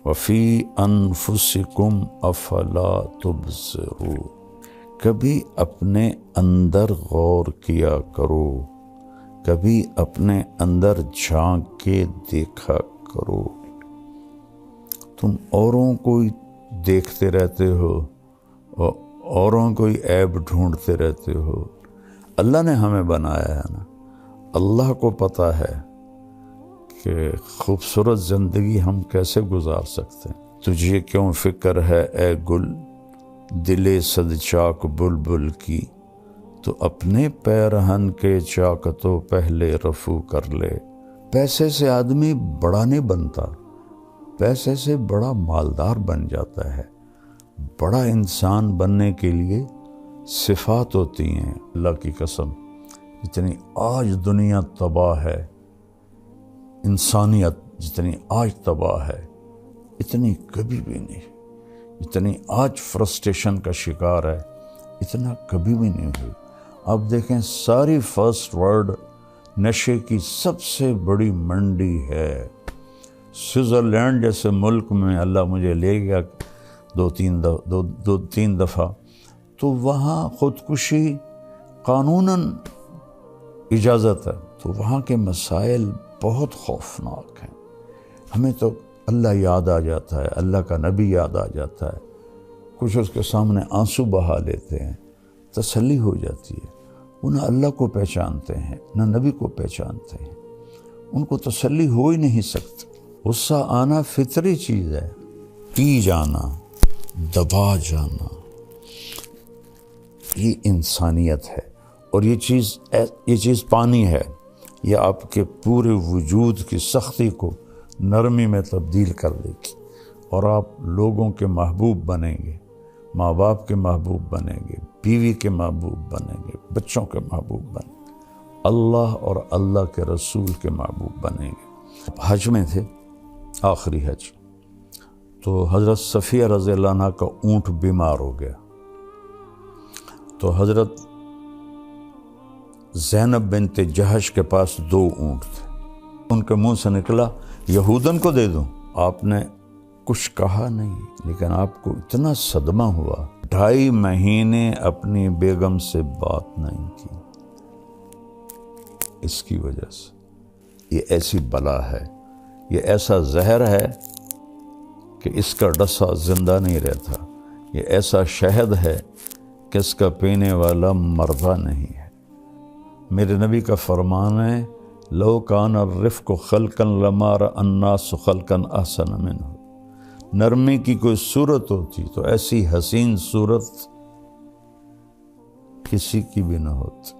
وفی انفسکم افلا تبصرون، کبھی اپنے اندر غور کیا کرو، کبھی اپنے اندر جھانک کے دیکھا کرو۔ تم اوروں کو دیکھتے رہتے ہو اور اوروں کو عیب ڈھونڈتے رہتے ہو۔ اللہ نے ہمیں بنایا ہے نا، اللہ کو پتہ ہے کہ خوبصورت زندگی ہم کیسے گزار سکتے ہیں۔ تجھے کیوں فکر ہے اے گل دل صد چاک بلبل کی، تو اپنے پیرہن کے چاکتوں پہلے رفو کر لے۔ پیسے سے آدمی بڑا نہیں بنتا، پیسے سے بڑا مالدار بن جاتا ہے۔ بڑا انسان بننے کے لیے صفات ہوتی ہیں، اللہ کی قسم جتنی آج دنیا تباہ ہے، انسانیت جتنی آج تباہ ہے اتنی کبھی بھی نہیں، جتنی آج فرسٹریشن کا شکار ہے اتنا کبھی بھی نہیں ہوئی۔ اب دیکھیں ساری فرسٹ ورلڈ نشے کی سب سے بڑی منڈی ہے۔ سوئٹزرلینڈ جیسے ملک میں اللہ مجھے لے گیا دو تین دفعہ، تو وہاں خودکشی قانوناً اجازت ہے، تو وہاں کے مسائل بہت خوفناک ہیں۔ ہمیں تو اللہ یاد آ جاتا ہے، اللہ کا نبی یاد آ جاتا ہے، کچھ اس کے سامنے آنسو بہا لیتے ہیں، تسلی ہو جاتی ہے۔ وہ نہ اللہ کو پہچانتے ہیں نہ نبی کو پہچانتے ہیں، ان کو تسلی ہو ہی نہیں سکتی۔ غصہ آنا فطری چیز ہے، پی جانا، دبا جانا، یہ انسانیت ہے، اور یہ چیز پانی ہے، یہ آپ کے پورے وجود کی سختی کو نرمی میں تبدیل کر دے گی، اور آپ لوگوں کے محبوب بنیں گے، ماں باپ کے محبوب بنیں گے، بیوی کے محبوب بنیں گے، بچوں کے محبوب بنیں گے، اللہ اور اللہ کے رسول کے محبوب بنیں گے۔ حج میں تھے، آخری حج، تو حضرت صفیہ رضی اللہ عنہ کا اونٹ بیمار ہو گیا، تو حضرت زینب بنت جہش کے پاس 2 اونٹ تھے، ان کے منہ سے نکلا یہودن کو دے دوں۔ آپ نے کچھ کہا نہیں، لیکن آپ کو اتنا صدمہ ہوا، 2.5 مہینے اپنی بیگم سے بات نہیں کی، اس کی وجہ سے۔ یہ ایسی بلا ہے، یہ ایسا زہر ہے کہ اس کا ڈسا زندہ نہیں رہتا، یہ ایسا شہد ہے کہ اس کا پینے والا مردہ نہیں ہے۔ میرے نبی کا فرمان ہے لو کان الرفق خلقا لما رأى الناس خلقا احسن منه، نرمی کی کوئی صورت ہوتی تو ایسی حسین صورت کسی کی بھی نہ ہوتی۔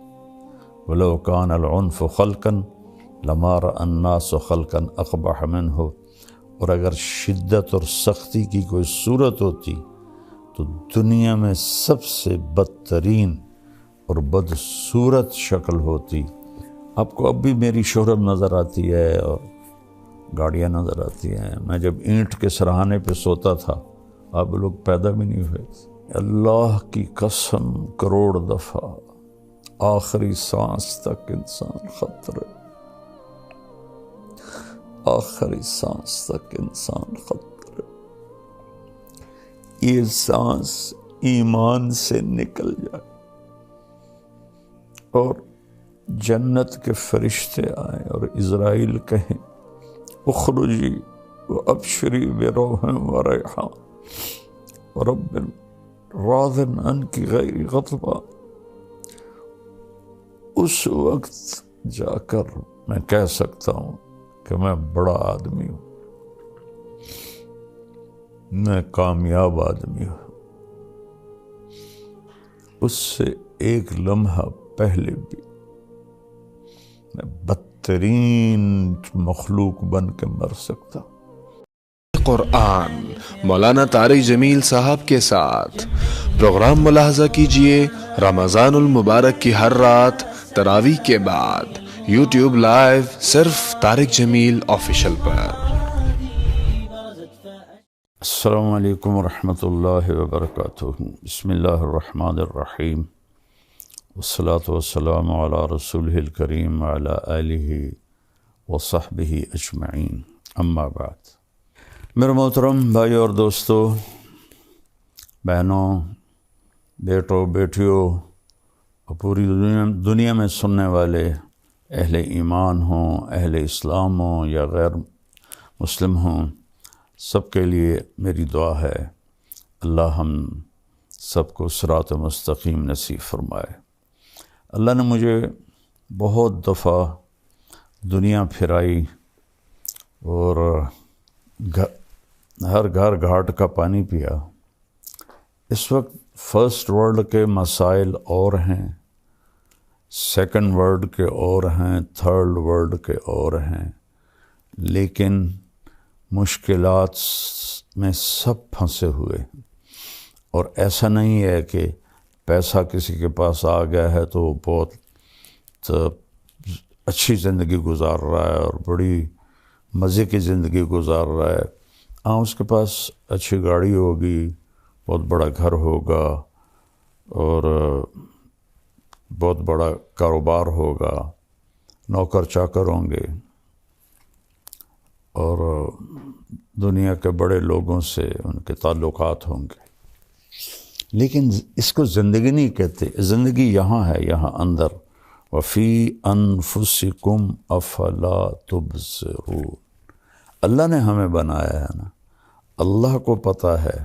ولو کان العنف خلقا لما رأى الناس خلقا اقبح منه، اور اگر شدت اور سختی کی کوئی صورت ہوتی تو دنیا میں سب سے بدترین اور بدصورت شکل ہوتی۔ آپ کو اب بھی میری شہرت نظر آتی ہے اور گاڑیاں نظر آتی ہیں۔ میں جب اینٹ کے سرہانے پہ سوتا تھا آپ لوگ پیدا بھی نہیں ہوئے۔ اللہ کی قسم کروڑ دفعہ آخری سانس تک انسان خطرے، آخری سانس تک انسان خطرے۔ یہ سانس ایمان سے نکل جائے اور جنت کے فرشتے آئیں اور عزرائیل کہیں اخرجی وابشری بروح وریحان ورب راض عنک غیر غضبان، اس وقت جا کر میں کہہ سکتا ہوں کہ میں بڑا آدمی ہوں، میں کامیاب آدمی ہوں۔ اس سے ایک لمحہ پہلے بھی میں بدترین مخلوق بن کے مر سکتا ہوں۔ قرآن مولانا طارق جمیل صاحب کے ساتھ پروگرام ملاحظہ کیجئے رمضان المبارک کی ہر رات تراویح کے بعد یوٹیوب لائیو صرف طارق جمیل آفیشل پر۔ السلام علیکم ورحمۃ اللہ وبرکاتہ۔ بسم اللہ الرحمن الرحیم، والصلاة والسلام علی رسولہ الکریم وعلی آلہ وصحبہ اجمعین، اما بعد۔ میرے محترم بھائی اور دوستو، بہنوں، بیٹوں، بیٹیوں اور پوری دنیا میں سننے والے اہل ایمان ہوں، اہل اسلام ہوں یا غیر مسلم ہوں، سب کے لیے میری دعا ہے اللہ ہم سب کو صراط مستقیم نصیب فرمائے۔ اللہ نے مجھے بہت دفعہ دنیا پھرائی اور ہر گھر گھاٹ کا پانی پیا۔ اس وقت فرسٹ ورلڈ کے مسائل اور ہیں، سیکنڈ ورلڈ کے اور ہیں، تھرڈ ورلڈ کے اور ہیں، لیکن مشکلات میں سب پھنسے ہوئے ہیں۔ اور ایسا نہیں ہے کہ پیسہ کسی کے پاس آ گیا ہے تو وہ بہت اچھی زندگی گزار رہا ہے اور بڑی مزے کی زندگی گزار رہا ہے۔ ہاں، اس کے پاس اچھی گاڑی ہوگی، بہت بڑا گھر ہوگا اور بہت بڑا کاروبار ہوگا، نوکر چاکر ہوں گے اور دنیا کے بڑے لوگوں سے ان کے تعلقات ہوں گے، لیکن اس کو زندگی نہیں کہتے۔ زندگی یہاں ہے، یہاں اندر، وفی انفسکم افلا تبصرون۔ اللہ نے ہمیں بنایا ہے نا، اللہ کو پتہ ہے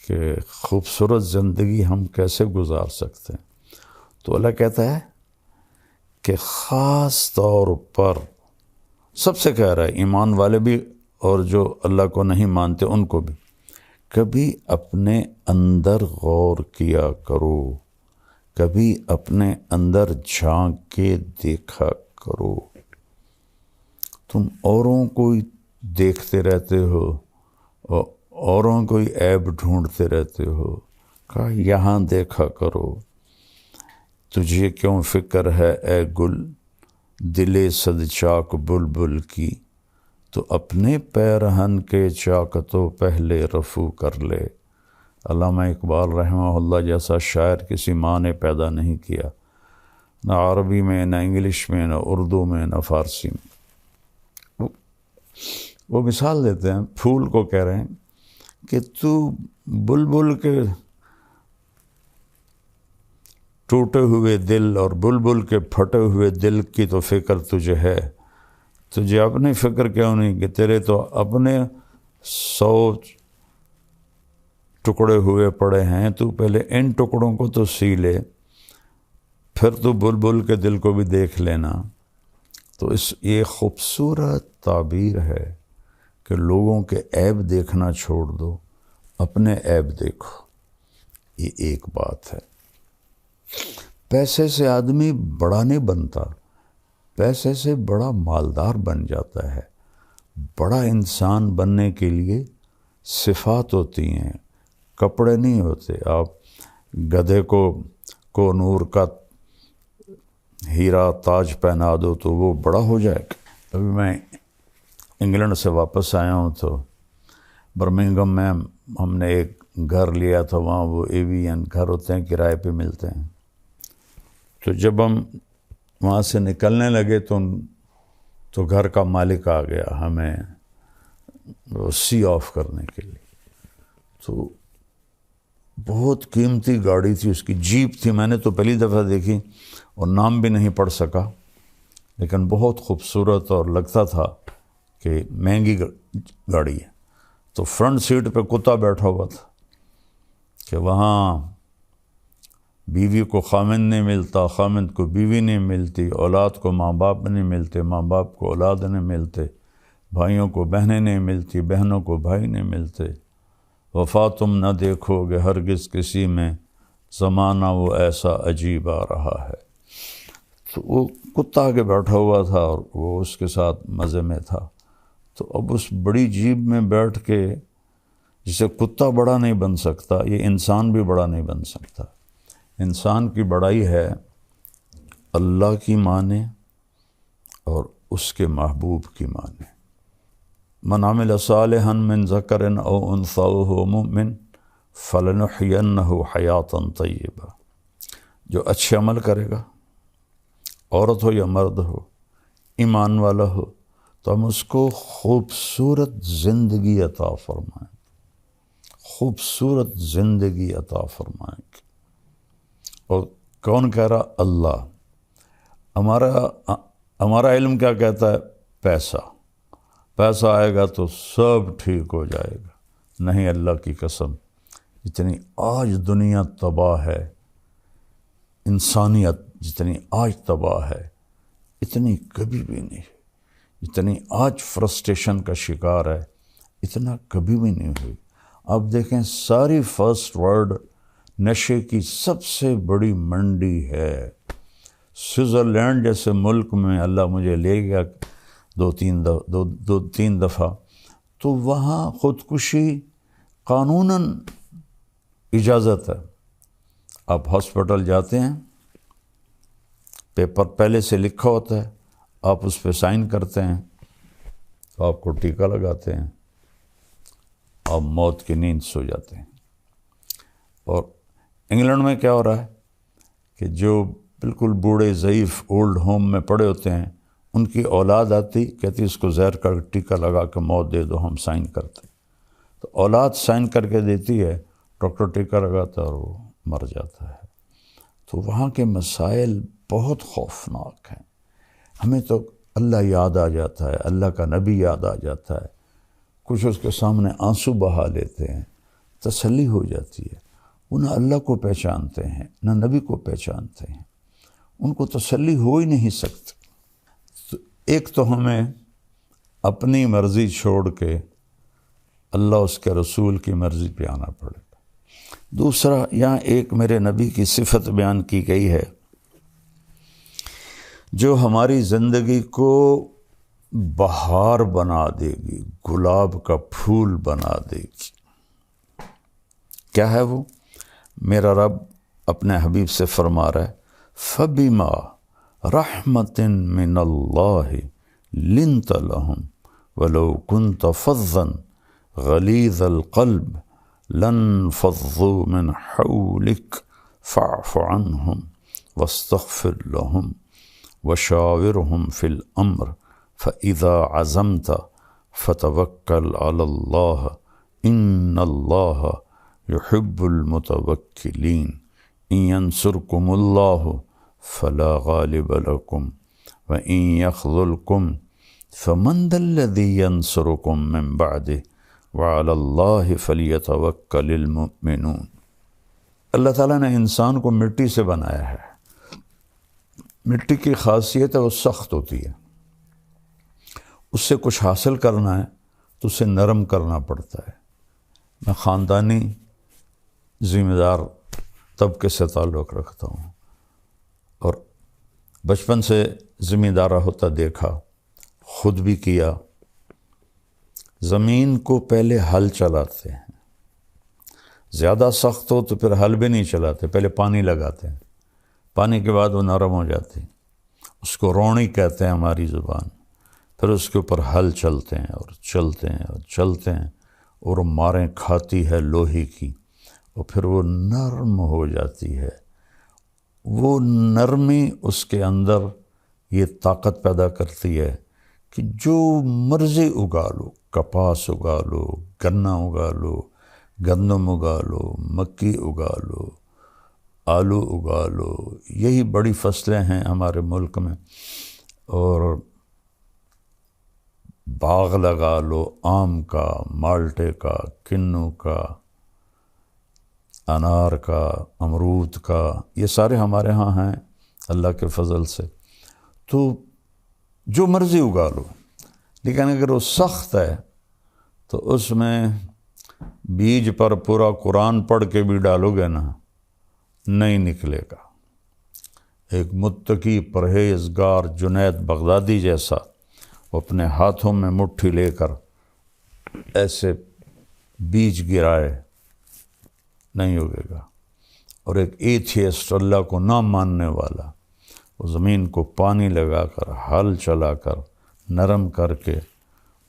کہ خوبصورت زندگی ہم کیسے گزار سکتے ہیں۔ تو اللہ کہتا ہے کہ خاص طور پر سب سے کہہ رہا ہے، ایمان والے بھی اور جو اللہ کو نہیں مانتے ان کو بھی، کبھی اپنے اندر غور کیا کرو، کبھی اپنے اندر جھانک کے دیکھا کرو۔ تم اوروں کو دیکھتے رہتے ہو اور اوروں کو عیب ڈھونڈتے رہتے ہو، کہا یہاں دیکھا کرو۔ تجھے کیوں فکر ہے اے گل دل صد چاک بلبل کی، تو اپنے پیرہن کے چاک تو پہلے رفو کر لے۔ علامہ اقبال رحمہ اللہ جیسا شاعر کسی ماں نے پیدا نہیں کیا، نہ عربی میں، نہ انگلش میں، نہ اردو میں، نہ فارسی میں۔ وہ مثال دیتے ہیں، پھول کو کہہ رہے ہیں کہ تو بلبل کے ٹوٹے ہوئے دل اور بلبل کے پھٹے ہوئے دل کی تو فکر تجھے ہے، تجھے اپنی فکر کیوں نہیں کہ تیرے تو اپنے 100 ٹکڑے ہوئے پڑے ہیں، تو پہلے ان ٹکڑوں کو تو سی لے، پھر تو بلبل کے دل کو بھی دیکھ لینا۔ تو یہ خوبصورت تعبیر ہے کہ لوگوں کے عیب دیکھنا چھوڑ دو، اپنے عیب دیکھو۔ یہ ایک بات ہے۔ پیسے سے آدمی بڑا نہیں بنتا، پیسے سے بڑا مالدار بن جاتا ہے۔ بڑا انسان بننے کے لیے صفات ہوتی ہیں، کپڑے نہیں ہوتے۔ آپ گدھے کو نور کا ہیرا تاج پہنا دو تو وہ بڑا ہو جائے گا۔ ابھی میں انگلینڈ سے واپس آیا ہوں تو برمنگھم میں ہم نے ایک گھر لیا تھا، وہاں وہ ایوین گھر ہوتے ہیں، کرائے پہ ملتے ہیں۔ تو جب ہم وہاں سے نکلنے لگے تو گھر کا مالک آ گیا ہمیں سی آف کرنے کے لیے۔ تو بہت قیمتی گاڑی تھی اس کی، جیپ تھی، میں نے تو پہلی دفعہ دیکھی اور نام بھی نہیں پڑھ سکا، لیکن بہت خوبصورت اور لگتا تھا کہ مہنگی گاڑی ہے۔ تو فرنٹ سیٹ پہ کتا بیٹھا ہوا تھا کہ وہاں بیوی کو خامند نہیں ملتا، خامند کو بیوی نہیں ملتی، اولاد کو ماں باپ نہیں ملتے، ماں باپ کو اولاد نہیں ملتے، بھائیوں کو بہنیں نہیں ملتی، بہنوں کو بھائی نہیں ملتے۔ وفا تم نہ دیکھو گے ہرگز کسی میں، زمانہ وہ ایسا عجیب آ رہا ہے۔ تو وہ کتا آگے بیٹھا ہوا تھا اور وہ اس کے ساتھ مزے میں تھا۔ تو اب اس بڑی جیب میں بیٹھ کے جسے کتا بڑا نہیں بن سکتا، یہ انسان بھی بڑا نہیں بن سکتا۔ انسان کی بڑائی ہے اللہ کی مانے اور اس کے محبوب کی مانے۔ من عمل صالحا من ذکر او انثی وہو مؤمن فلنحینہ حیاتا طیبہ۔ جو اچھے عمل کرے گا، عورت ہو یا مرد ہو، ایمان والا ہو، تو ہم اس کو خوبصورت زندگی عطا فرمائیں، خوبصورت زندگی عطا فرمائیں۔ اور کون کہہ رہا؟ اللہ۔ ہمارا علم کیا کہتا ہے؟ پیسہ آئے گا تو سب ٹھیک ہو جائے گا۔ نہیں، اللہ کی قسم، جتنی آج دنیا تباہ ہے، انسانیت جتنی آج تباہ ہے، اتنی کبھی بھی نہیں ہے۔ جتنی آج فرسٹریشن کا شکار ہے، اتنا کبھی بھی نہیں ہوئی۔ آپ دیکھیں، ساری فرسٹ ورلڈ نشے کی سب سے بڑی منڈی ہے۔ سوئٹزرلینڈ جیسے ملک میں اللہ مجھے لے گیا دو تین دفعہ، تو وہاں خودکشی قانوناً اجازت ہے۔ آپ ہاسپٹل جاتے ہیں، پیپر پہلے سے لکھا ہوتا ہے، آپ اس پہ سائن کرتے ہیں، تو آپ کو ٹیکہ لگاتے ہیں، آپ موت کی نیند سو جاتے ہیں۔ اور انگلینڈ میں کیا ہو رہا ہے کہ جو بالکل بوڑھے ضعیف اولڈ ہوم میں پڑے ہوتے ہیں، ان کی اولاد آتی، کہتی اس کو زہر کا ٹیکہ لگا کے موت دے دو، ہم سائن کرتے۔ تو اولاد سائن کر کے دیتی ہے، ڈاکٹر ٹیکہ لگاتا ہے اور وہ مر جاتا ہے۔ تو وہاں کے مسائل بہت خوفناک ہیں۔ ہمیں تو اللہ یاد آ جاتا ہے، اللہ کا نبی یاد آ جاتا ہے، کچھ اس کے سامنے آنسو بہا لیتے ہیں، تسلی ہو جاتی ہے۔ وہ نہ اللہ کو پہچانتے ہیں، نہ نبی کو پہچانتے ہیں، ان کو تسلی ہو ہی نہیں سکتی۔ تو ایک تو ہمیں اپنی مرضی چھوڑ کے اللہ اس کے رسول کی مرضی پہ آنا پڑے گا۔ دوسرا، یہاں ایک میرے نبی کی صفت بیان کی گئی ہے جو ہماری زندگی کو بہار بنا دے گی، گلاب کا پھول بنا دے گی۔ کیا ہے وہ؟ میرا رب اپنے حبیب سے فرما رہا ہے، فَبِمَا رَحْمَةٍ مِّنَ اللَّهِ لِنْتَ لَهُمْ وَلَوْ كُنْتَ فَظًّا غَلِيظَ الْقَلْبِ لَانفَضُّوا مِنْ حَوْلِكَ فَاعْفُ عَنْهُمْ وَاسْتَغْفِرْ لَهُمْ وَشَاوِرْهُمْ فِي الْأَمْرِ فَإِذَا عَزَمْتَ فَتَوَكَّلْ عَلَى اللَّهِ إِنَّ اللَّهَ يُحِبُّ الْمُتَوَكِّلِينَ إِن يَنْصُرْكُمُ اللَّهُ فَلَا غَالِبَ لَكُمْ وَإِن يَخْذُلْكُمْ فَمَنْ ذَا الَّذِي يَنْصُرُكُمْ مِنْ بَعْدِهِ وَعَلَى اللَّهِ فَلْيَتَوَكَّلِ الْمُؤْمِنُونَ۔ اللہ تعالیٰ نے انسان کو مٹی سے بنایا ہے۔ مٹی کی خاصیت ہے وہ سخت ہوتی ہے، اس سے کچھ حاصل کرنا ہے تو اسے نرم کرنا پڑتا ہے۔ میں خاندانی ذمہ دار طبقے سے تعلق رکھتا ہوں اور بچپن سے ذمہ دارہ ہوتا دیکھا، خود بھی کیا۔ زمین کو پہلے ہل چلاتے ہیں، زیادہ سخت ہو تو پھر ہل بھی نہیں چلاتے، پہلے پانی لگاتے ہیں، پانی کے بعد وہ نرم ہو جاتی، اس کو روڑی کہتے ہیں ہماری زبان۔ پھر اس کے اوپر ہل چلتے ہیں اور چلتے ہیں اور چلتے ہیں، اور ماریں کھاتی ہے لوہے کی، اور پھر وہ نرم ہو جاتی ہے۔ وہ نرمی اس کے اندر یہ طاقت پیدا کرتی ہے کہ جو مرضی اگا لو، کپاس اگا لو، گنا اگا لو، گندم اگا لو، مکی اگا لو، آلو اگا لو، یہی بڑی فصلیں ہیں ہمارے ملک میں۔ اور باغ لگا لو، آم کا، مالٹے کا، کنو کا، انار کا، امرود کا، یہ سارے ہمارے ہاں ہیں اللہ کے فضل سے۔ تو جو مرضی اگا لو، لیکن اگر وہ سخت ہے تو اس میں بیج پر پورا قرآن پڑھ کے بھی ڈالو گے نا، نہیں نکلے گا۔ ایک متقی پرہیزگار جنید بغدادی جیسا وہ اپنے ہاتھوں میں مٹھی لے کر ایسے بیج گرائے، نہیں اگے گا۔ اور ایک ایتھیسٹ، اللہ کو نہ ماننے والا، وہ زمین کو پانی لگا کر، ہل چلا کر، نرم کر کے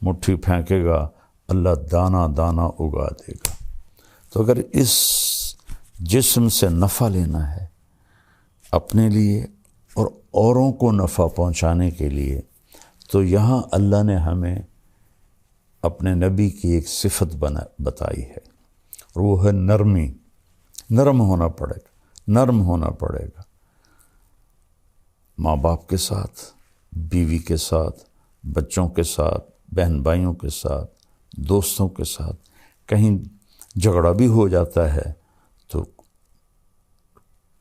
مٹھی پھینکے گا، اللہ دانہ دانہ اگا دے گا۔ تو اگر اس جسم سے نفع لینا ہے اپنے لیے اور اوروں کو نفع پہنچانے کے لیے، تو یہاں اللہ نے ہمیں اپنے نبی کی ایک صفت بتائی ہے، اور وہ ہے نرمی. نرم ہونا پڑے گا، نرم ہونا پڑے گا ماں باپ کے ساتھ، بیوی کے ساتھ، بچوں کے ساتھ، بہن بھائیوں کے ساتھ، دوستوں کے ساتھ. کہیں جھگڑا بھی ہو جاتا ہے تو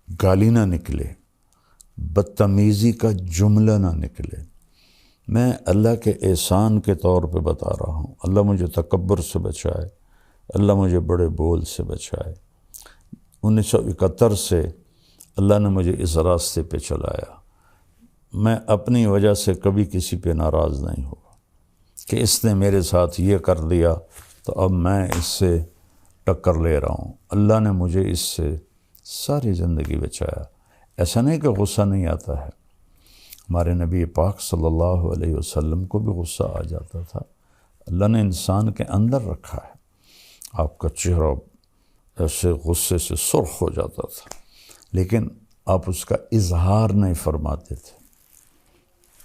گالی نہ نکلے، بدتمیزی کا جملہ نہ نکلے. میں اللہ کے احسان کے طور پہ بتا رہا ہوں. اللہ مجھے تکبر سے بچائے، اللہ مجھے بڑے بول سے بچائے. 1971 سے اللہ نے مجھے اس راستے پہ چلایا. میں اپنی وجہ سے کبھی کسی پہ ناراض نہیں ہوا کہ اس نے میرے ساتھ یہ کر دیا تو اب میں اس سے ٹکر لے رہا ہوں. اللہ نے مجھے اس سے ساری زندگی بچایا. ایسا نہیں کہ غصہ نہیں آتا ہے. ہمارے نبی پاک صلی اللہ علیہ وسلم کو بھی غصہ آ جاتا تھا. اللہ نے انسان کے اندر رکھا ہے. آپ کا چہرہ ایسے غصے سے سرخ ہو جاتا تھا، لیکن آپ اس کا اظہار نہیں فرماتے تھے،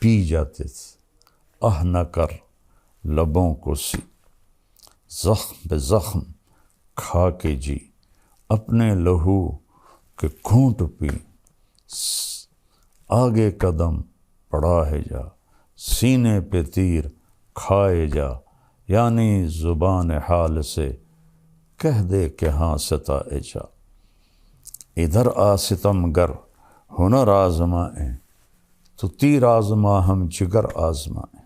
پی جاتے تھے. نہ کر لبوں کو سی، زخم بے زخم کھا کے جی، اپنے لہو کے گھونٹ پی، آگے قدم بڑھا ہے جا، سینے پہ تیر کھائے جا. یعنی زبان حال سے کہہ دے کہ ہاں ستائے جا. ادھر آ ستم گر ہنر آزمائیں، تو تیر آزما ہم جگر آزمائیں.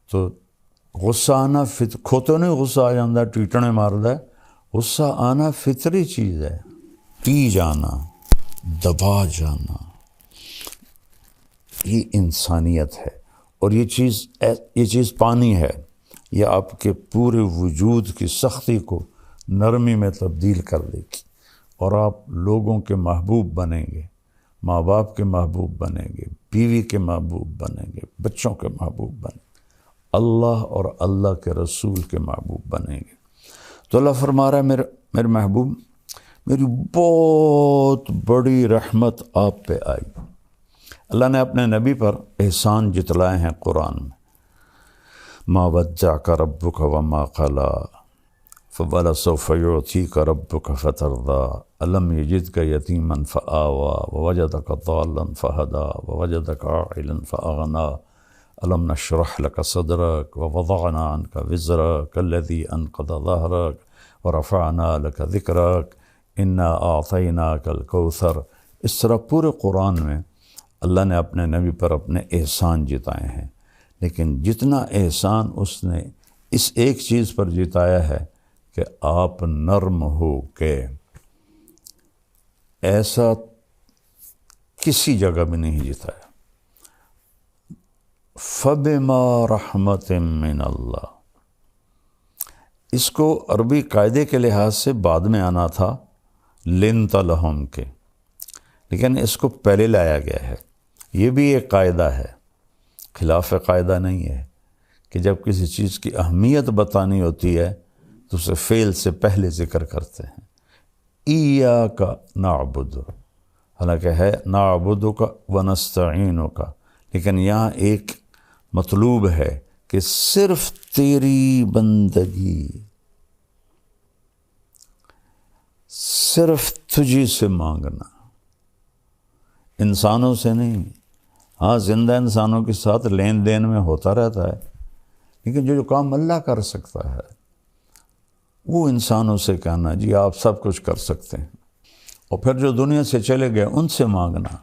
تو غصہ آنا کھوتوں نہیں غصہ آ جاندہ ٹیٹنے ماردہ ہے. غصہ آنا فطری چیز ہے. پی جانا، دبا جانا، یہ انسانیت ہے. اور یہ چیز پانی ہے. یہ آپ کے پورے وجود کی سختی کو نرمی میں تبدیل کر دے گی، اور آپ لوگوں کے محبوب بنیں گے، ماں باپ کے محبوب بنیں گے، بیوی کے محبوب بنیں گے، بچوں کے محبوب بنیں گے، اللہ اور اللہ کے رسول کے محبوب بنیں گے. تو اللہ فرما رہا ہے میرے محبوب، میری بہت بڑی رحمت آپ پہ آئی. اللہ نے اپنے نبی پر احسان جتلائے ہیں قرآن میں. ما ودعک ربک وما قلی ولسوف یعطیک ربک فترضی الم یجدک یتیما فآوی ووجدک ضالا فہدی ووجدک عائلا فأغنی الم نشرح لک صدرک ووضعنا عنک وزرک الذی انقض ظہرک ورفعنا لک ذکرک انا اعطیناک الکوثر. اس طرح پورے قرآن میں اللہ نے اپنے نبی پر اپنے احسان جتائے ہیں. لیکن جتنا احسان اس نے اس ایک چیز پر جتایا ہے کہ آپ نرم ہو کے، ایسا کسی جگہ بھی نہیں جتایا. فَبِمَا رَحْمَةٍ مِّنَ اللَّهِ، اس کو عربی قاعدے کے لحاظ سے بعد میں آنا تھا لِنْتَ لَهُمْ کے، لیکن اس کو پہلے لایا گیا ہے. یہ بھی ایک قاعدہ ہے، خلاف قاعدہ نہیں ہے کہ جب کسی چیز کی اہمیت بتانی ہوتی ہے تو اسے فعل سے پہلے ذکر کرتے ہیں. ایاک نعبد، حالانکہ ہے نعبدک ونستعینک، لیکن یہاں ایک مطلوب ہے کہ صرف تیری بندگی، صرف تجھی سے مانگنا، انسانوں سے نہیں. ہاں زندہ انسانوں کے ساتھ لین دین میں ہوتا رہتا ہے، لیکن جو کام اللہ کر سکتا ہے وہ انسانوں سے کہنا جی آپ سب کچھ کر سکتے ہیں، اور پھر جو دنیا سے چلے گئے ان سے مانگنا،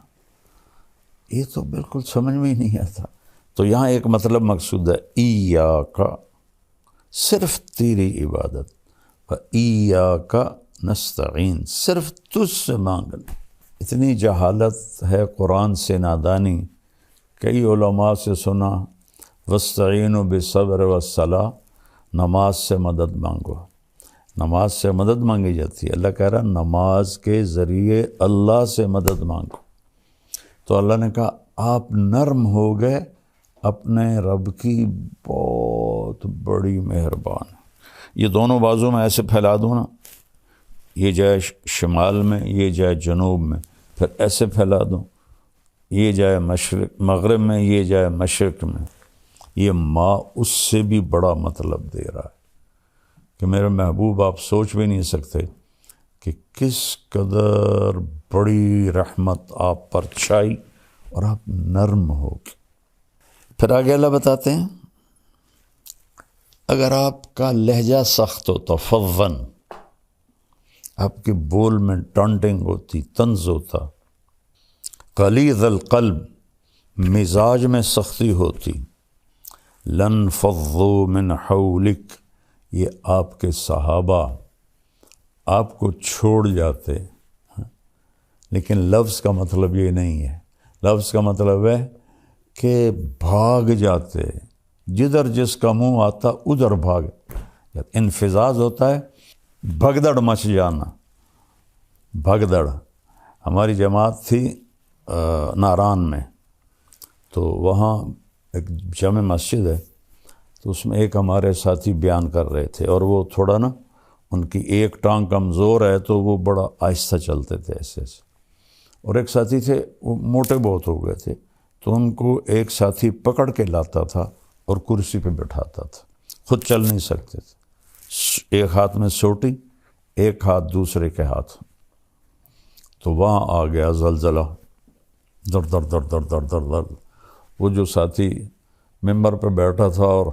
یہ تو بالکل سمجھ میں ہی نہیں آتا. تو یہاں ایک مطلب مقصود ہے، ایاک، صرف تیری عبادت، ایاک نستعین، صرف تجھ سے مانگنا. اتنی جہالت ہے قرآن سے نادانی. کئی علماء سے سنا وَاسْتَعِينُوا بِالصَّبْرِ وَالصَّلَاةِ، نماز سے مدد مانگو. نماز سے مدد مانگی جاتی ہے. اللہ کہہ رہا نماز کے ذریعے اللہ سے مدد مانگو. تو اللہ نے کہا آپ نرم ہو گئے، اپنے رب کی بہت بڑی مہربان. یہ دونوں بازو میں ایسے پھیلا دوں نا، یہ جائے شمال میں، یہ جائے جنوب میں، پھر ایسے پھیلا دوں، یہ جائے مشرق مغرب میں، یہ جائے مشرق میں، یہ ماں اس سے بھی بڑا مطلب دے رہا ہے کہ میرے محبوب آپ سوچ بھی نہیں سکتے کہ کس قدر بڑی رحمت آپ پر چھائی اور آپ نرم ہو گئے۔ پھر آگے اللہ بتاتے ہیں اگر آپ کا لہجہ سخت ہوتا، فظن، آپ کے بول میں ٹانٹنگ ہوتی، طنز ہوتا، غلیظ القلب، مزاج میں سختی ہوتی، لن فضوا من حولک، یہ آپ کے صحابہ آپ کو چھوڑ جاتے۔ لیکن لفظ کا مطلب یہ نہیں ہے، لفظ کا مطلب ہے کہ بھاگ جاتے، جدھر جس کا منہ آتا ادھر بھاگ۔ انفزاز ہوتا ہے بھگدڑ مچ جانا، بھگدڑ۔ ہماری جماعت تھی ناران میں، تو وہاں ایک جامع مسجد ہے، تو اس میں ایک ہمارے ساتھی بیان کر رہے تھے، اور وہ تھوڑا نا ان کی ایک ٹانگ کمزور ہے تو وہ بڑا آہستہ چلتے تھے ایسے ایسے، اور ایک ساتھی تھے وہ موٹے بہت ہو گئے تھے، تو ان کو ایک ساتھی پکڑ کے لاتا تھا اور کرسی پہ بٹھاتا تھا، خود چل نہیں سکتے تھے، ایک ہاتھ میں سوٹی، ایک ہاتھ دوسرے کے ہاتھ۔ تو وہاں آ گیا زلزلہ، در در در در در در در۔ وہ جو ساتھی ممبر پہ بیٹھا تھا اور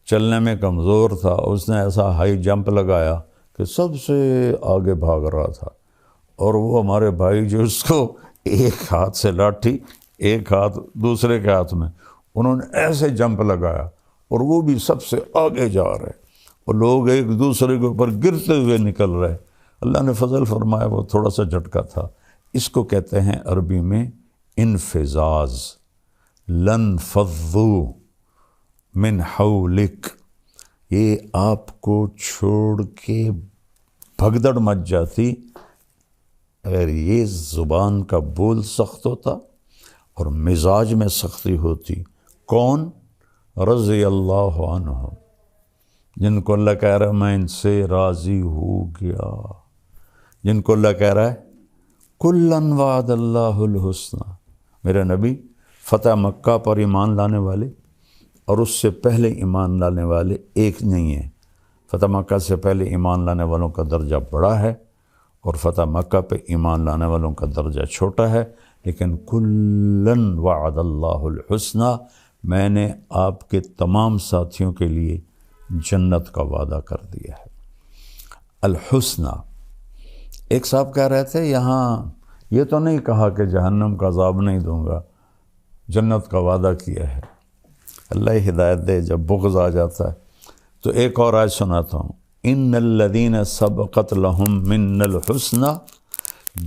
چلنے میں کمزور تھا، اس نے ایسا ہائی جمپ لگایا کہ سب سے آگے بھاگ رہا تھا، اور وہ ہمارے بھائی جو اس کو ایک ہاتھ سے لاٹھی، ایک ہاتھ دوسرے کے ہاتھ میں، انہوں نے ایسے جمپ لگایا اور وہ بھی سب سے آگے جا رہے، اور لوگ ایک دوسرے کے اوپر گرتے ہوئے نکل رہے۔ اللہ نے فضل فرمایا وہ تھوڑا سا جھٹکا تھا۔ اس کو کہتے ہیں عربی میں انفزاز۔ لن فضوا من حولک، یہ آپ کو چھوڑ کے بھگدڑ مچ جاتی اگر یہ زبان کا بول سخت ہوتا اور مزاج میں سختی ہوتی۔ کون؟ رضی اللہ عنہ، جن کو اللہ کہہ رہا ہے میں ان سے راضی ہو گیا، جن کو اللہ کہہ رہا ہے کلن وعد اللہ الحسنى۔ میرے نبی فتح مکہ پر ایمان لانے والے اور اس سے پہلے ایمان لانے والے ایک نہیں ہیں۔ فتح مکہ سے پہلے ایمان لانے والوں کا درجہ بڑا ہے اور فتح مکہ پہ ایمان لانے والوں کا درجہ چھوٹا ہے، لیکن کلن وعد اللہ الحسنى، میں نے آپ کے تمام ساتھیوں کے لیے جنت کا وعدہ کر دیا ہے۔ الحسنى، ایک صاحب کہہ رہے تھے یہاں یہ تو نہیں کہا کہ جہنم کا عذاب نہیں دوں گا، جنت کا وعدہ کیا ہے۔ اللہ ہدایت دے، جب بغض آ جاتا ہے تو ایک اور آیت سناتا ہوں، ان الذین سبقت لہم من الحسنى،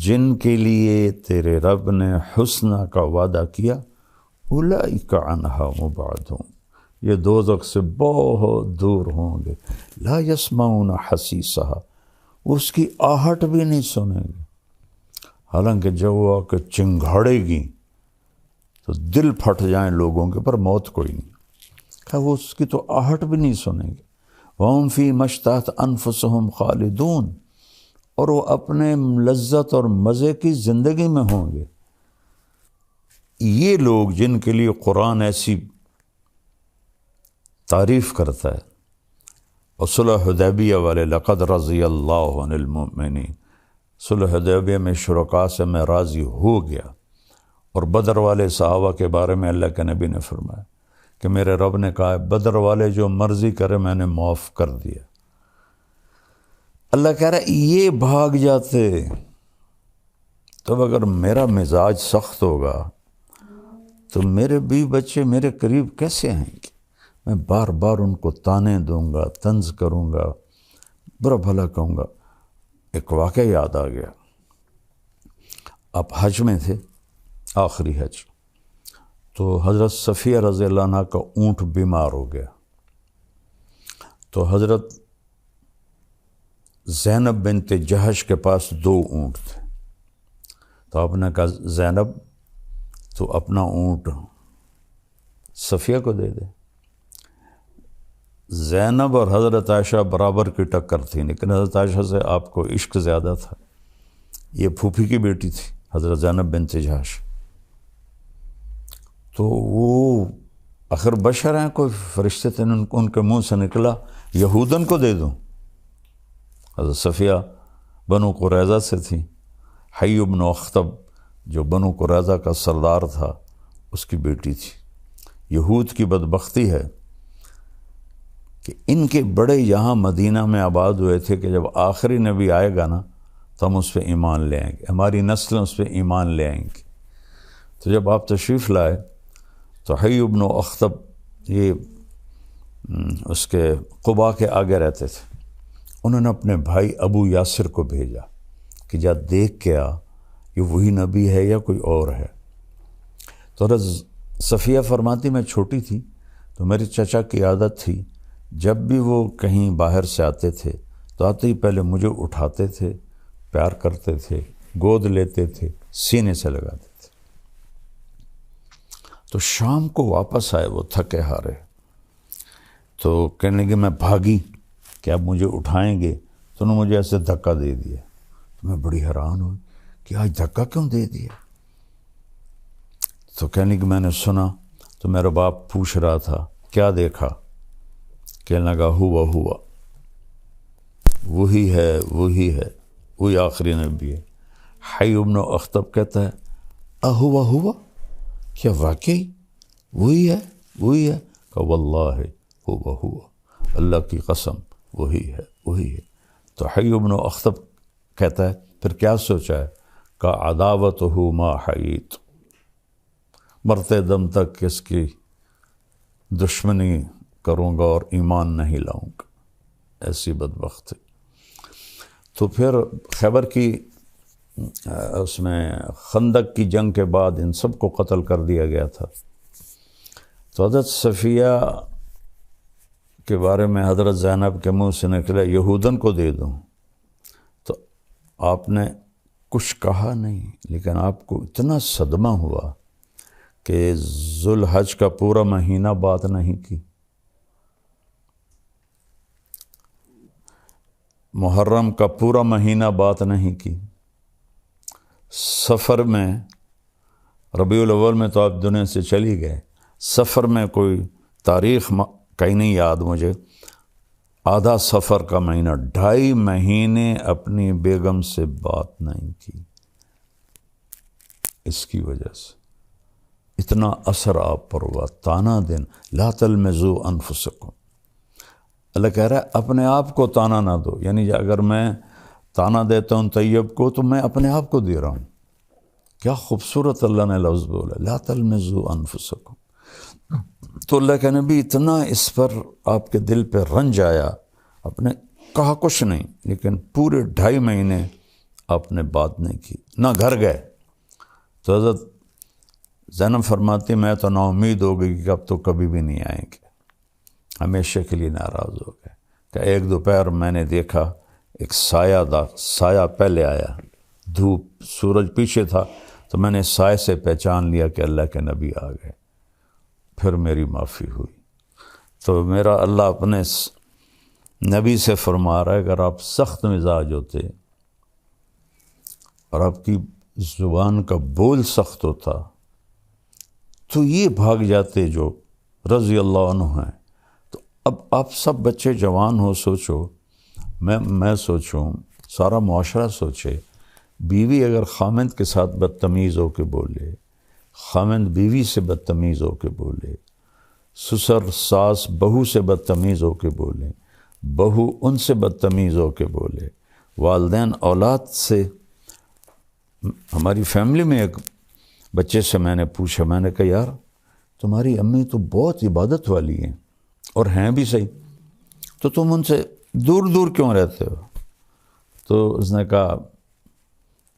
جن کے لیے تیرے رب نے حسنہ کا وعدہ کیا، اولئک عنہا مبعدون، یہ دوزخ سے بہت دور ہوں گے، لا یسمعون حسیسہا، اس کی آہٹ بھی نہیں سنیں گے۔ حالانکہ جب وہ آ کے چنگھاڑے گی تو دل پھٹ جائیں لوگوں کے، پر موت کوئی نہیں، کہ وہ اس کی تو آہٹ بھی نہیں سنیں گے۔ وَهُمْ فِي مَا اشْتَهَتْ أَنفُسُهُمْ خَالِدُونَ، اور وہ اپنے لذت اور مزے کی زندگی میں ہوں گے۔ یہ لوگ جن کے لیے قرآن ایسی تعریف کرتا ہے، اور صلح حدیبیہ والے لقد رضی اللہ عن المؤمنین، صلح حدیبیہ میں شرکاء سے میں راضی ہو گیا، اور بدر والے صحابہ کے بارے میں اللہ کے نبی نے فرمایا کہ میرے رب نے کہا ہے بدر والے جو مرضی کرے میں نے معاف کر دیا۔ اللہ کہہ رہا ہے یہ بھاگ جاتے، تب اگر میرا مزاج سخت ہوگا تو میرے بیوی بچے میرے قریب کیسے آئیں گے؟ میں بار بار ان کو تانے دوں گا، طنز کروں گا، برا بھلا کہوں گا۔ ایک واقعہ یاد آ گیا، آپ حج میں تھے، آخری حج، تو حضرت صفیہ رضی اللہ عنہ کا اونٹ بیمار ہو گیا، تو حضرت زینب بنت جہش کے پاس 2 اونٹ تھے، تو آپ نے کہا زینب تو اپنا اونٹ صفیہ کو دے دے۔ زینب اور حضرت عائشہ برابر کی ٹکر تھی، لیکن حضرت عائشہ سے آپ کو عشق زیادہ تھا، یہ پھوپھی کی بیٹی تھی حضرت زینب بنت جہش۔ تو وہ آخر بشر ہیں، کوئی فرشتے تھے، ان کے منہ سے نکلا یہودن کو دے دوں۔ حضرت صفیہ بنو قریظہ سے تھی، حی بن اخطب جو بنو قریظہ کا سردار تھا اس کی بیٹی تھی۔ یہود کی بدبختی ہے کہ ان کے بڑے یہاں مدینہ میں آباد ہوئے تھے کہ جب آخری نبی آئے گا نا تو ہم اس پہ ایمان لے آئیں گے، ہماری نسلیں اس پہ ایمان لے آئیں گی۔ تو جب آپ تشریف لائے تو حی بن اخطب یہ اس کے قباء کے آگے رہتے تھے، انہوں نے اپنے بھائی ابو یاسر کو بھیجا کہ جا دیکھ کے آ یہ وہی نبی ہے یا کوئی اور ہے۔ تو حضرت صفیہ فرماتی میں چھوٹی تھی تو میرے چچا کی عادت تھی جب بھی وہ کہیں باہر سے آتے تھے تو آتے ہی پہلے مجھے اٹھاتے تھے، پیار کرتے تھے، گود لیتے تھے، سینے سے لگاتے تھے۔ تو شام کو واپس آئے وہ تھکے ہارے، تو کہنے لگے میں بھاگی کہ اب مجھے اٹھائیں گے، تو انہوں نے مجھے ایسے دھکا دے دیا۔ تو میں بڑی حیران ہوئی کہ آج دھکا کیوں دے دیا؟ تو کہنے لگے میں نے سنا تو میرا باپ پوچھ رہا تھا کیا دیکھا؟ کہنے لگا ہوا وہی ہے وہی آخری نبی ہے۔ حی بن اخطب کہتا ہے ہوا کیا واقعی وہی ہے؟ کہ واللہ ہوا اللہ کی قسم وہی ہے۔ تو حی بن اخطب کہتا ہے پھر کیا سوچا ہے؟ کہ عداوتہ ما حییت، مرتے دم تک اس کی دشمنی کروں گا اور ایمان نہیں لاؤں گا، ایسی بدبخت ہے۔ تو پھر خیبر کی اس میں خندق کی جنگ کے بعد ان سب کو قتل کر دیا گیا تھا۔ تو حضرت صفیہ کے بارے میں حضرت زینب کے منہ سے نکلا یہودن کو دے دوں، تو آپ نے کچھ کہا نہیں، لیکن آپ کو اتنا صدمہ ہوا کہ ذوالحج کا پورا مہینہ بات نہیں کی، محرم کا پورا مہینہ بات نہیں کی، سفر میں ربیع الاول میں تو آپ دنیا سے چلی گئے، سفر میں کوئی تاریخ کہیں نہیں یاد مجھے، آدھا سفر کا مہینہ 2.5 مہینے اپنی بیگم سے بات نہیں کی۔ اس کی وجہ سے اتنا اثر آپ پر ہوا، تانا دن لا تلمزوا انفسکم، اللہ کہہ رہا ہے اپنے آپ کو تانا نہ دو، یعنی اگر میں تانا دیتا ہوں طیب کو تو میں اپنے آپ کو دے رہا ہوں۔ کیا خوبصورت اللہ نے لفظ بولا، لا تلمزوا انفسکم۔ تو اللہ کے نبی اتنا اس پر آپ کے دل پہ رنج آیا، آپ نے کہا کچھ نہیں، لیکن پورے 2.5 مہینے آپ نے بات نہیں کی، نہ گھر گئے۔ تو حضرت زینب فرماتی میں تو نا امید ہو گئی کہ اب تو کبھی بھی نہیں آئیں گے، ہمیشہ کے لیے ناراض ہو گئے۔ کہ ایک دوپہر میں نے دیکھا ایک سایہ پہلے آیا، دھوپ سورج پیچھے تھا، تو میں نے سائے سے پہچان لیا کہ اللہ کے نبی آ گئے، پھر میری معافی ہوئی۔ تو میرا اللہ اپنے نبی سے فرما رہا ہے اگر آپ سخت مزاج ہوتے اور آپ کی زبان کا بول سخت ہوتا تو یہ بھاگ جاتے جو رضی اللہ عنہ ہیں۔ تو اب آپ سب بچے جوان ہو، سوچو، میں سوچوں، سارا معاشرہ سوچے، بیوی اگر خامند کے ساتھ بدتمیز ہو کے بولے، خامند بیوی سے بدتمیز ہو کے بولے، سسر ساس بہو سے بدتمیز ہو کے بولے، بہو ان سے بدتمیز ہو کے بولے، والدین اولاد سے۔ ہماری فیملی میں ایک بچے سے میں نے پوچھا، میں نے کہا یار تمہاری امی تو بہت عبادت والی ہیں اور ہیں بھی صحیح، تو تم ان سے دور دور کیوں رہتے ہو؟ تو اس نے کہا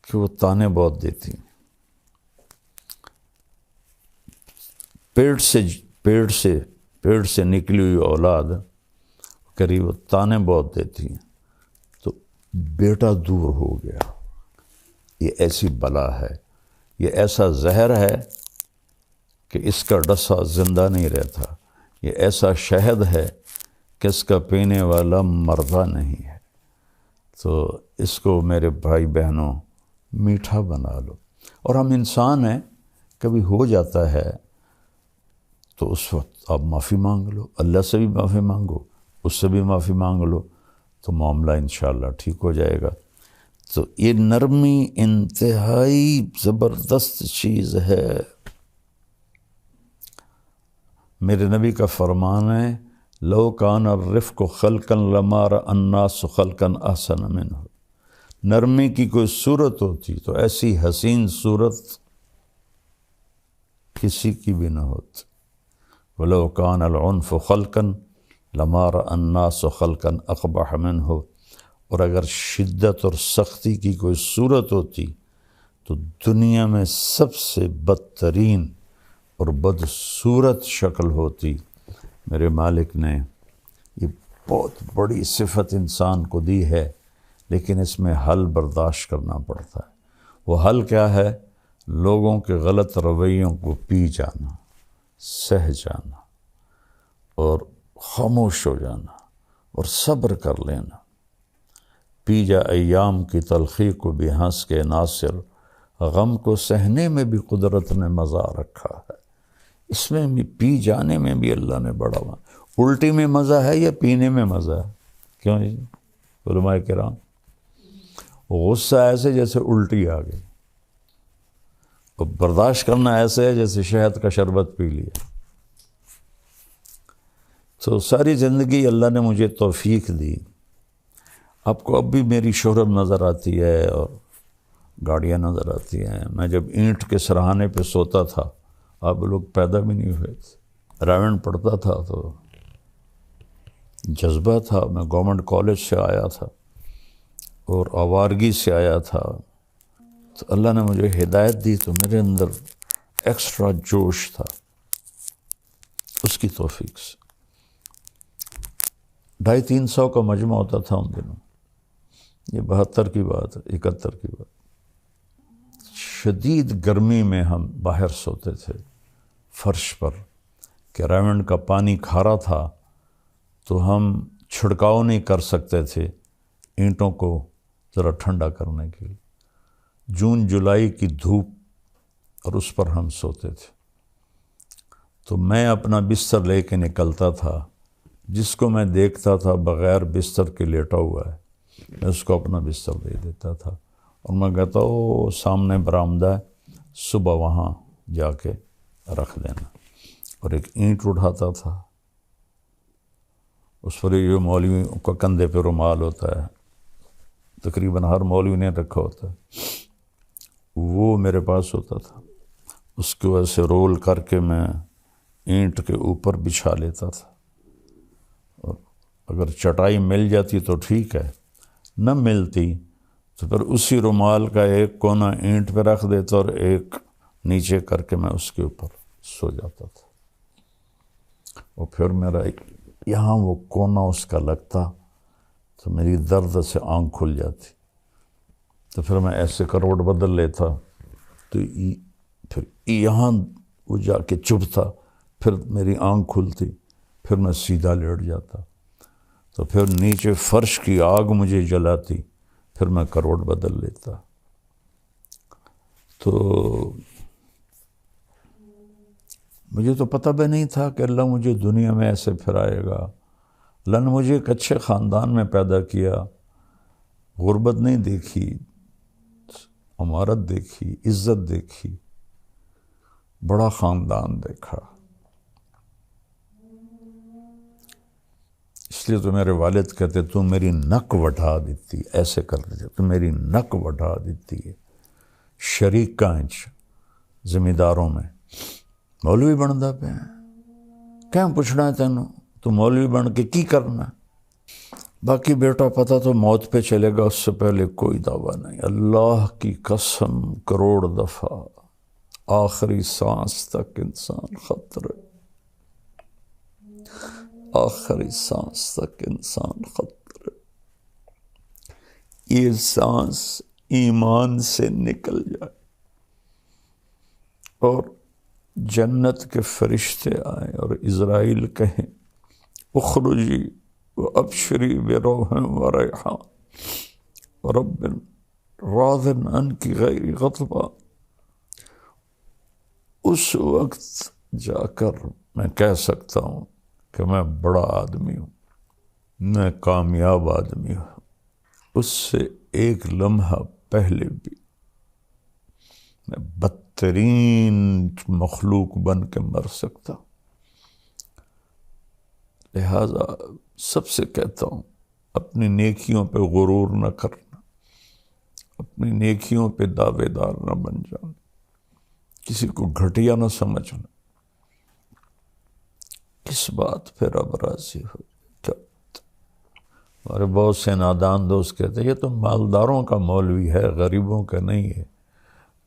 کہ وہ تانے بہت دیتی ہیں، پیڑ سے نکلی ہوئی اولاد قریب وہ تانے بہت دیتی ہیں، تو بیٹا دور ہو گیا۔ یہ ایسی بلا ہے، یہ ایسا زہر ہے کہ اس کا ڈسا زندہ نہیں رہتا، یہ ایسا شہد ہے کہ اس کا پینے والا مردہ نہیں ہے۔ تو اس کو میرے بھائی بہنوں میٹھا بنا لو۔ اور ہم انسان ہیں، کبھی ہو جاتا ہے تو اس وقت آپ معافی مانگ لو، اللہ سے بھی معافی مانگو، اس سے بھی معافی مانگ لو، تو معاملہ انشاءاللہ ٹھیک ہو جائے گا۔ تو یہ نرمی انتہائی زبردست چیز ہے۔ میرے نبی کا فرمان ہے لو کان الرفق خلقا لما رأى الناس خلقا احسن منه، نرمی کی کوئی صورت ہوتی تو ایسی حسین صورت کسی کی بھی نہ ہوتی۔ ولو کان العنف خلقا لما رأى الناس خلقا اقبح منه، اور اگر شدت اور سختی کی کوئی صورت ہوتی تو دنیا میں سب سے بدترین اور بدصورت شکل ہوتی۔ میرے مالک نے یہ بہت بڑی صفت انسان کو دی ہے، لیکن اس میں حل برداشت کرنا پڑتا ہے۔ وہ حل کیا ہے؟ لوگوں کے غلط رویوں کو پی جانا، سہ جانا، اور خاموش ہو جانا، اور صبر کر لینا۔ پی جا ایام کی تلخی کو بھی ہنس کے ناصر، غم کو سہنے میں بھی قدرت نے مزہ رکھا ہے۔ اس میں بھی پی جانے میں بھی اللہ نے بڑا ہوا۔ الٹی میں مزہ ہے یا پینے میں مزہ ہے؟ کیوں جی علماء کرام؟ غصہ ایسے جیسے الٹی آ گئی، اور برداشت کرنا ایسے ہے جیسے شہد کا شربت پی لیا۔ تو ساری زندگی اللہ نے مجھے توفیق دی۔ آپ کو اب بھی میری شہرت نظر آتی ہے اور گاڑیاں نظر آتی ہیں۔ میں جب اینٹ کے سرہانے پہ سوتا تھا، آپ لوگ پیدا بھی نہیں ہوئے تھے، راون پڑھتا تھا تو جذبہ تھا۔ میں گورنمنٹ کالج سے آیا تھا اور آوارگی سے آیا تھا، تو اللہ نے مجھے ہدایت دی تو میرے اندر ایکسٹرا جوش تھا، اس کی توفیق سے۔ 250-300 کا مجمع ہوتا تھا ان دنوں، یہ 72 کی بات ہے، 71 کی بات۔ شدید گرمی میں ہم باہر سوتے تھے فرش پر، کہ راون کا پانی کھارا تھا تو ہم چھڑکاؤ نہیں کر سکتے تھے اینٹوں کو ذرا ٹھنڈا کرنے کے لیے۔ جون جولائی کی دھوپ، اور اس پر ہم سوتے تھے۔ تو میں اپنا بستر لے کے نکلتا تھا، جس کو میں دیکھتا تھا بغیر بستر کے لیٹا ہوا ہے، میں اس کو اپنا بستر دے دیتا تھا، اور میں کہتا وہ سامنے برآمدہ ہے، صبح وہاں جا کے رکھ دینا۔ اور ایک اینٹ اٹھاتا تھا، اس پر یہ مولوی کا کندھے پہ رومال ہوتا ہے، تقریباً ہر مولوی نے رکھا ہوتا ہے، وہ میرے پاس ہوتا تھا۔ اس کو ایسے رول کر کے میں اینٹ کے اوپر بچھا لیتا تھا، اور اگر چٹائی مل جاتی تو ٹھیک ہے، نہ ملتی تو پھر اسی رومال کا ایک کونا اینٹ پہ رکھ دیتا اور ایک نیچے کر کے میں اس کے اوپر سو جاتا تھا۔ اور پھر میرا یہاں وہ کونا اس کا لگتا تو میری درد سے آنکھ کھل جاتی، تو پھر میں ایسے کروٹ بدل لیتا، تو پھر یہاں وہ جا کے چبھتا، پھر میری آنکھ کھلتی، پھر میں سیدھا لیٹ جاتا، تو پھر نیچے فرش کی آگ مجھے جلاتی، پھر میں کروٹ بدل لیتا۔ تو مجھے تو پتہ بھی نہیں تھا کہ اللہ مجھے دنیا میں ایسے پھرائے گا۔ اللہ نے مجھے ایک اچھے خاندان میں پیدا کیا، غربت نہیں دیکھی، عمارت دیکھی، عزت دیکھی، بڑا خاندان دیکھا۔ اس لیے تو میرے والد کہتے تو میری نک وٹھا دیتی، ایسے کر دیتے تو میری نک وٹھا دیتی ہے۔ شریکاں زمینداروں میں مولوی بندا پہ کیا پوچھنا ہے تینوں، تو مولوی بن کے کی کرنا ہے؟ باقی بیٹا پتہ تو موت پہ چلے گا، اس سے پہلے کوئی دعویٰ نہیں۔ اللہ کی قسم کروڑ دفعہ آخری سانس تک انسان خطرے، آخری سانس تک انسان خطرے۔ یہ سانس ایمان سے نکل جائے اور جنت کے فرشتے آئیں اور اسرائیل کہیں اخرجی وابشری بروح وریحان ورب راض عنک غیر غضبان، اس وقت جا کر میں کہہ سکتا ہوں کہ میں بڑا آدمی ہوں، میں کامیاب آدمی ہوں، اس سے ایک لمحہ پہلے بھی میں بدترین مخلوق بن کے مر سکتا ہوں۔ لہذا سب سے کہتا ہوں اپنی نیکیوں پہ غرور نہ کرنا، اپنی نیکیوں پہ دعوے دار نہ بن جانا، کسی کو گھٹیا نہ سمجھنا۔ کس بات پہ رب راضی ہو؟ کیا ہمارے بہت سے نادان دوست کہتے ہیں یہ تو مالداروں کا مولوی ہے، غریبوں کا نہیں ہے۔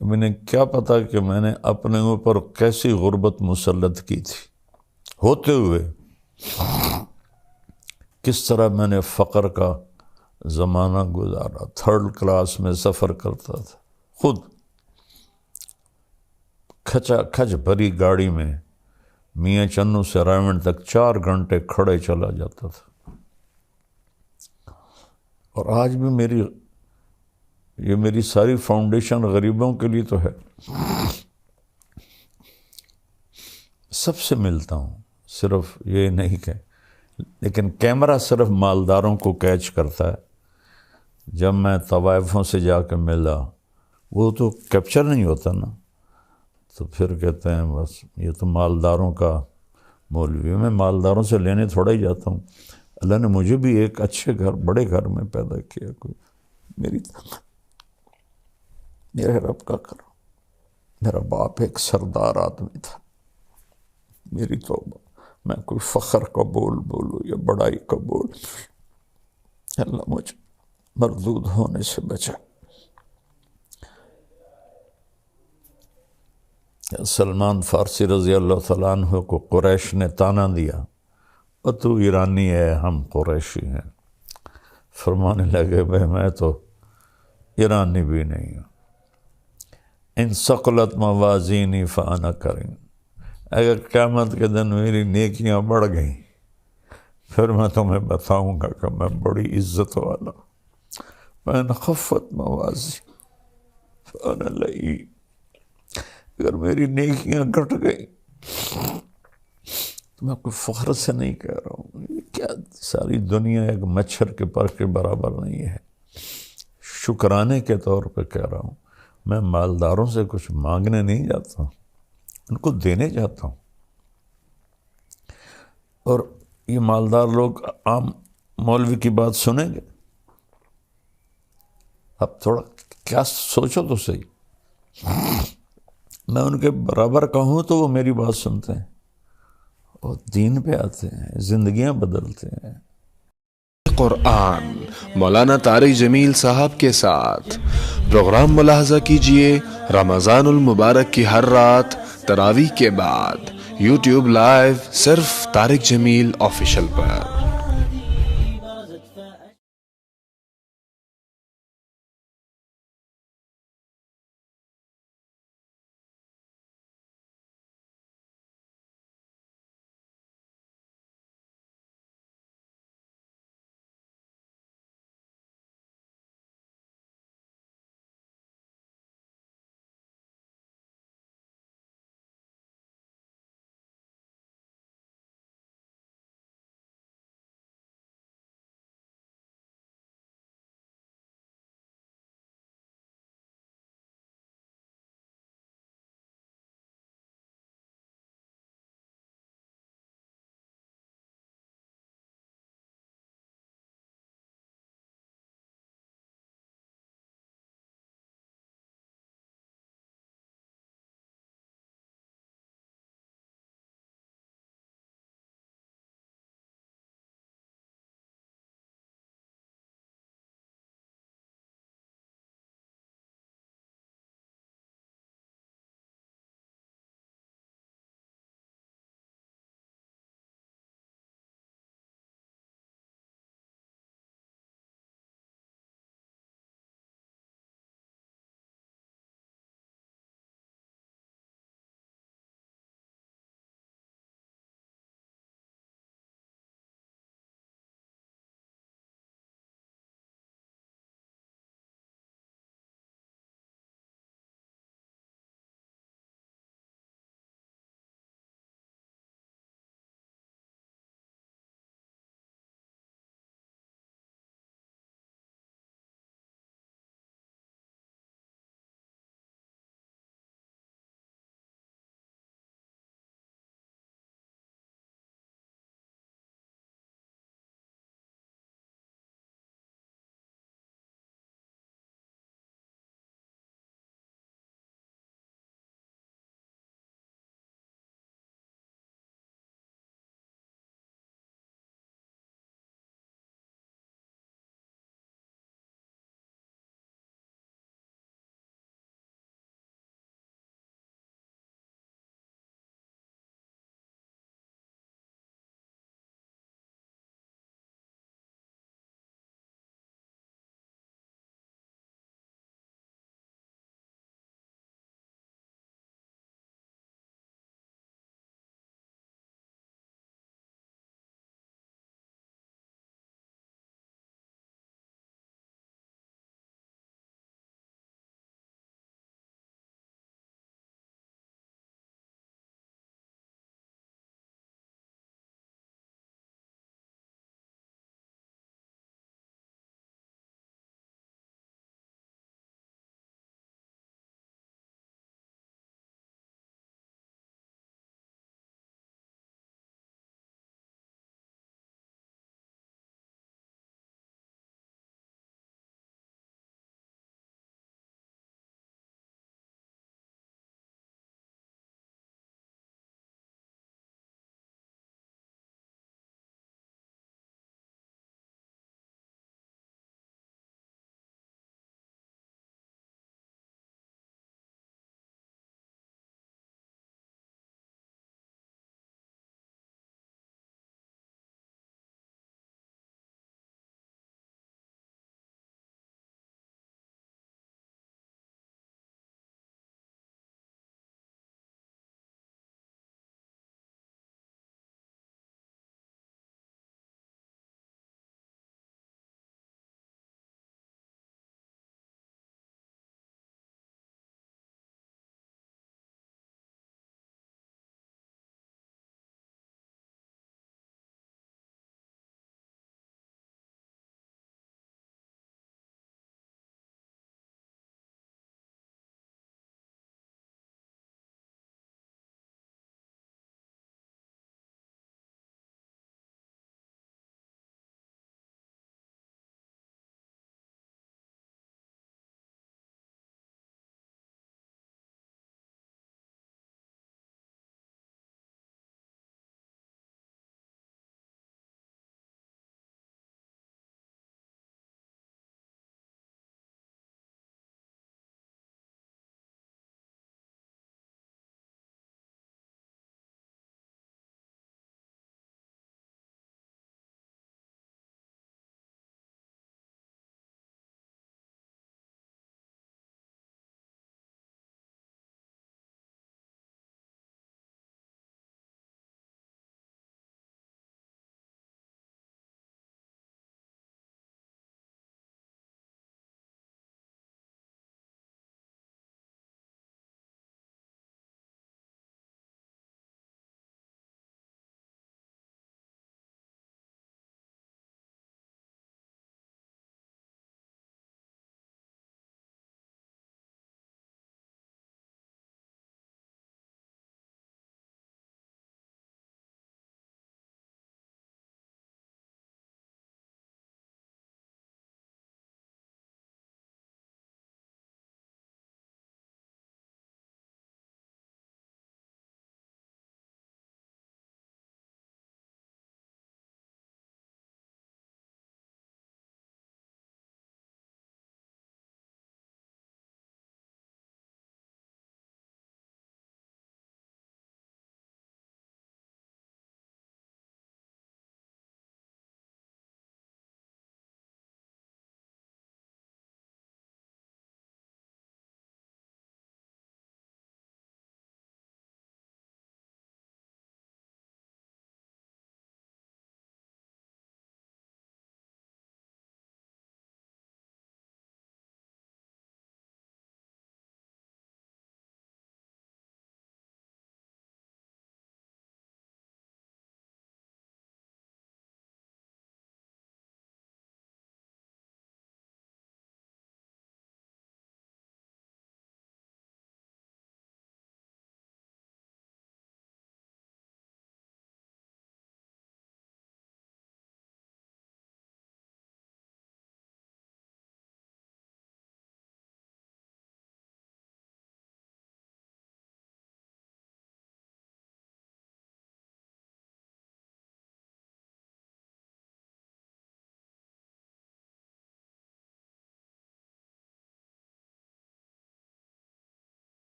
میں کیا پتا کہ میں نے اپنے اوپر کیسی غربت مسلط کی تھی ہوتے ہوئے، کس طرح میں نے فقر کا زمانہ گزارا، 3rd کلاس میں سفر کرتا تھا، خود کھچا کھچ بھری گاڑی میں میاں چنو سے رائمنڈ تک 4 گھنٹے کھڑے چلا جاتا تھا۔ اور آج بھی یہ میری ساری فاؤنڈیشن غریبوں کے لیے تو ہے۔ سب سے ملتا ہوں، صرف یہ نہیں کہ لیکن کیمرہ صرف مالداروں کو کیچ کرتا ہے۔ جب میں طوائفوں سے جا کے ملا، وہ تو کیپچر نہیں ہوتا نا، تو پھر کہتے ہیں بس یہ تو مالداروں کا مولوی ہے۔ میں مالداروں سے لینے تھوڑا ہی جاتا ہوں، اللہ نے مجھے بھی ایک اچھے گھر، بڑے گھر میں پیدا کیا، کوئی میرے رب کا کرم۔ میرا باپ ایک سردار آدمی تھا، میری توبہ، میں کوئی فخر کا بول بولوں یا بڑائی کا بول، اللہ مجھے مردود ہونے سے بچا۔ سلمان فارسی رضی اللہ تعالیٰ عنہ کو قریش نے تانا دیا، اور تو ایرانی ہے، ہم قریشی ہیں۔ فرمانے لگے بھائی میں تو ایرانی بھی نہیں ہوں، ان ثقلت موازینی فانا کریم، اگر قیامت کے دن میری نیکیاں بڑھ گئیں پھر میں تمہیں بتاؤں گا کہ میں بڑی عزت والا ہوں۔ وَإِنْ خَفَّتْ مَوَازِينُ فَأَنَا لَئِيمٌ، اگر میری نیکیاں گھٹ گئیں تو میں کوئی فخر سے نہیں کہہ رہا ہوں، یہ کیا ساری دنیا ایک مچھر کے پر کے برابر نہیں ہے، شکرانے کے طور پہ کہہ رہا ہوں۔ میں مالداروں سے کچھ مانگنے نہیں جاتا ہوں، ان کو دینے جاتا ہوں۔ اور یہ مالدار لوگ عام مولوی کی بات سنیں گے؟ اب تھوڑا کیا سوچو تو صحیح، میں ان کے برابر کا ہوں تو وہ میری بات سنتے ہیں اور دین پہ آتے ہیں، زندگیاں بدلتے ہیں۔ قرآن مولانا طارق جمیل صاحب کے ساتھ پروگرام ملاحظہ کیجئے رمضان المبارک کی ہر رات تراویح کے بعد، یوٹیوب لائیو صرف طارق جمیل آفیشل پر۔